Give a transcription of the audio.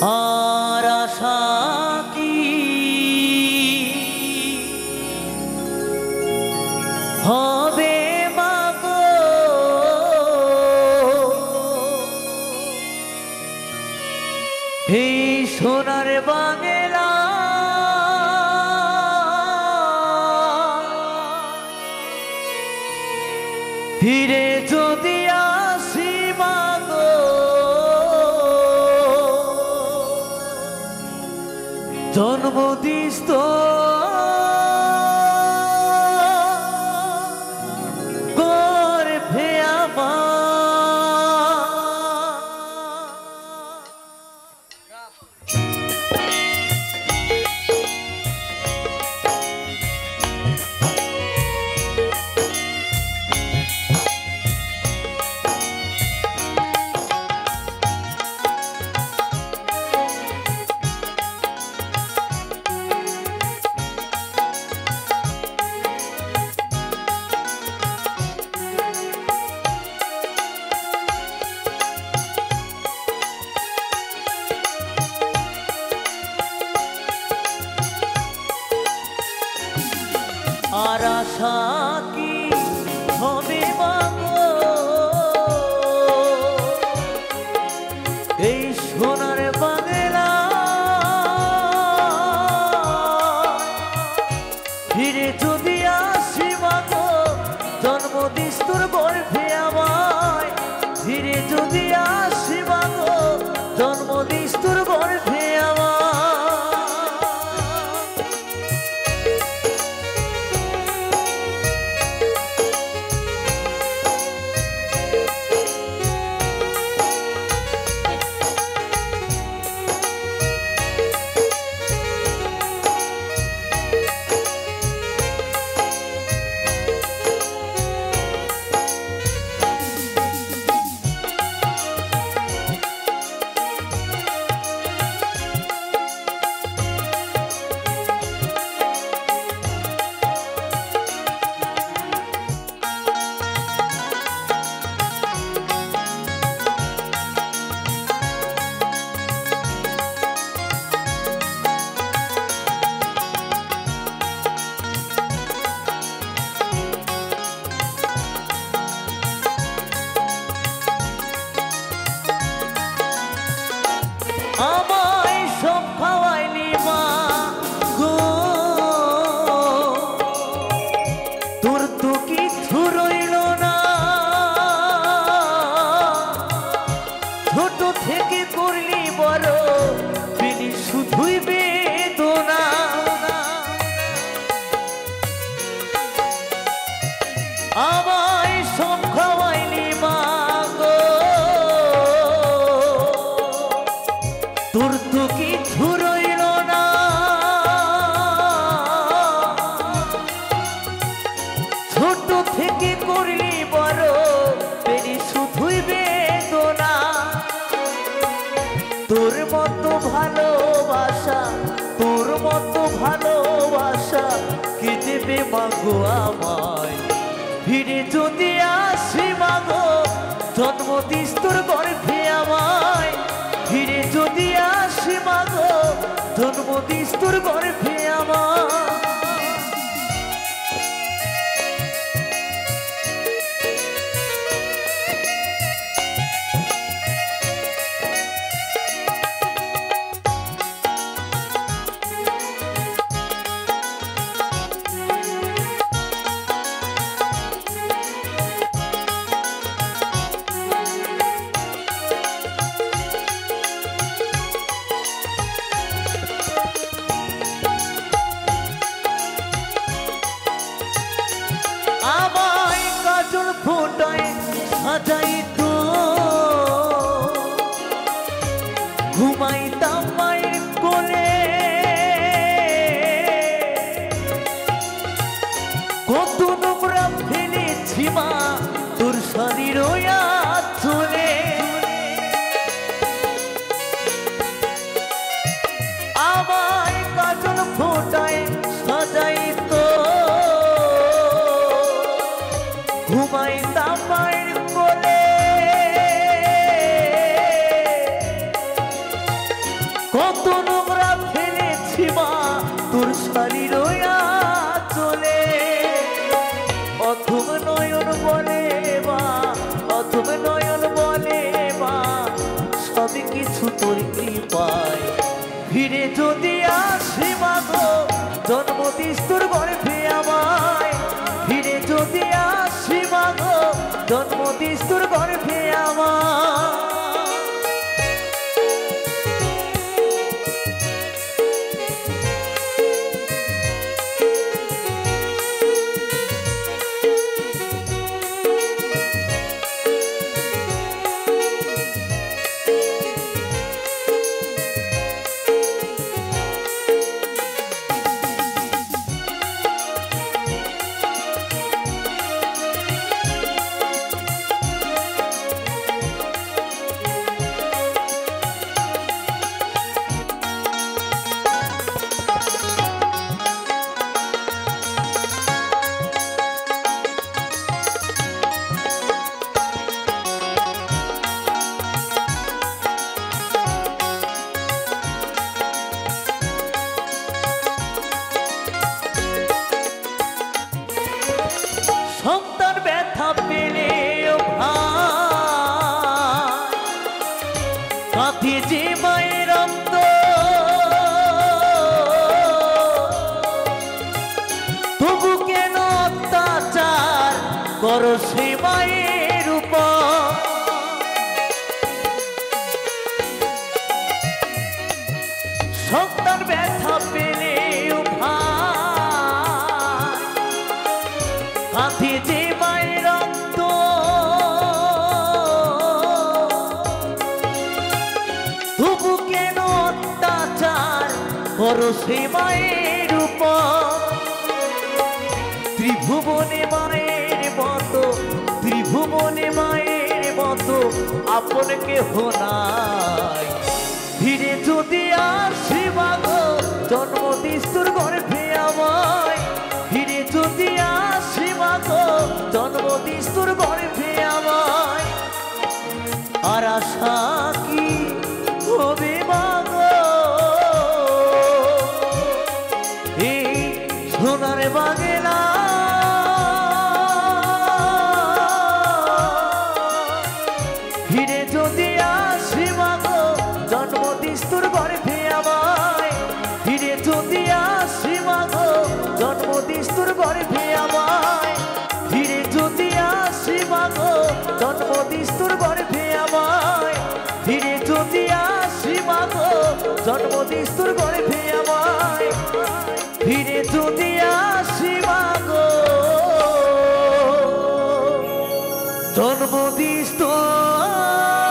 আর আশা কি হবে মাগো, এই সোনার বাংলা ফিরে যদি আসি মাগো, জন্ম দিস তো গর্ভে আমার। আর আশা কি হবে মাগো, এই সোনার বাংলা ফিরে যদি আসি মাগো, জন্ম দিস তোর গর্ভে আমায়। ফিরে যদি আসি মাগো, জন্ম দিস তোর গর্ভে আমায়। আমায় সব খাওয়াইলি মা গো, তোর তো কিছু রইল না। ছোট থেকে করলি বড়, পেলি শুধুই বেদনা। আমায় সব খাওয়াইলি মা গো, তোর তো কিছু রইল না। ছোট থেকে করলি বড়, পেলি শুধুই বেদনা। তোর মতো ভালোবাসা, তোর মতো ভালোবাসা কে দেবে মাগো আমায়। ফিরে যদি আসি মাগো, জন্ম দিস তোর গর্ভে আমায়। ফিরে যদি আসি মাগো, জন্ম দিস তোর গর্ভে আমায়। আমায় কাজল ফোটায় সাজাইতো, ঘুমাইতাম মায়ের কোলে। কত নোংরা ফেলেছি মা তোর শরীর চলে। আমায় কাজল ফোটায় সাজাইতো, ঘুমাইতাম মায়ের কোলে। কত নোংরা ফেলেছি মা তোর শাড়ির চলে অথম নয়ন বলে মা অথম নয়ন বলে মা সবই কিছু তোর কৃপায় ফিরে যদি আসি মা গো জন্ম দিস তোর গর্ভে আমায় ফিরে যদি আসি মা গো জন্ম দিস তোর গর্ভে আমায় সন্তান ব্যথা পেলে কাঁধে যে মায়ের অন্ত তবু কেন অত্যাচার করো সে মায়ের উপর সন্তান ব্যথা পেলে কাঁধে যে মায়ের রক্ত তবু কেন অত্যাচার করো সে মায়ের উপর ত্রিভুবনে মায়ের মতো ত্রিভুবনে মায়ের মতো আপন কেহ নাই ফিরে যদি আসি মা গো জন্ম দিস তোর গর্ভে আমায় ফিরে যদি আসি মা গো জন্ম দিস তোর গর্ভে আমায় আর আশা কি হবে মা গো এই সোনার বাগেলা ফিরে যদি আসি মা গো জন্ম দিস তোর গর্ভে আমায় ফিরে যদি আসি মা গো জন্ম দিস তোর গর্ভে আমায় ফিরে যদি আসি মা গো জন্ম দিস তোর গর্ভে আমায় ফিরে যদি আসি মা গো জন্ম দিস তোর গর্ভে আমায় ফিরে যদি আসি মা গো জন্ম দিস তোর